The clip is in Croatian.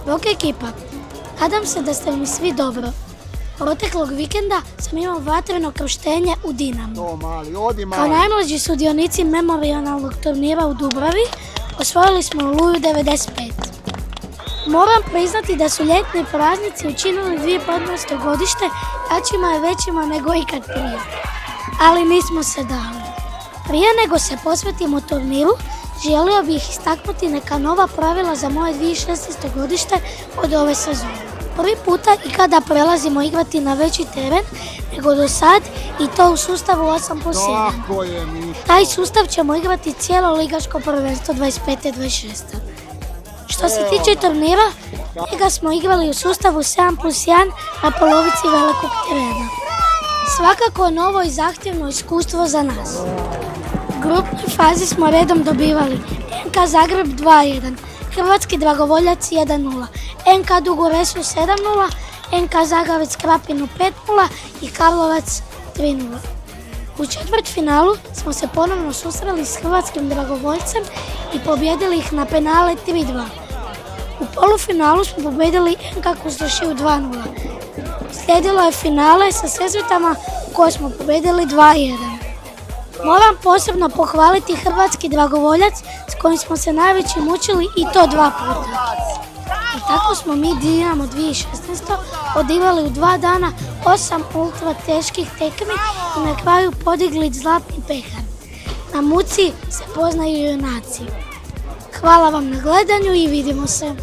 Bok ekipa, nadam se da ste mi svi dobro. Proteklog vikenda sam imao vatreno krštenje u Dinamu. Kao najmlađi sudionici memorijalnog turnira u Dubravi osvojili smo Oluju 95. Moram priznati da su ljetni praznici učinili 2015. godište jačima i većima nego ikad prije. Ali nismo se dali. Prije nego se posvetimo turniru, želio bih istaknuti neka nova pravila za moje 2016. godište od ove sezone. Prvi puta ikada prelazimo igrati na veći teren nego do sad i to u sustavu 8+1. Taj sustav ćemo igrati cijelo ligaško prvenstvo 25-26. Što se tiče turnira, njega smo igrali u sustavu 7+1 na polovici velikog terena. Svakako novo i zahtjevno iskustvo za nas. U grupnoj fazi smo redom dobivali NK Zagreb 2-1, Hrvatski Dragovoljac 1-0, NK Dugu Resu 7-0, NK Zagavec Krapinu 5-0 i Karlovac 3-0. U četvrtfinalu smo se ponovno susreli s Hrvatskim Dragovoljcem i pobijedili ih na penale 3-2. U polufinalu smo pobijedili NK Kustošiju 2-0. Slijedilo je finale sa Sesvetama koje smo pobijedili 2-1. Moram posebno pohvaliti Hrvatski Dragovoljac s kojim smo se najveći mučili i to 2 puta. I tako smo mi Dinamo 2016. odigrali u 2 dana 8 ultra teških tekmi i na kraju podigli zlatni pehar. Na muci se poznaju junaci. Hvala vam na gledanju i vidimo se!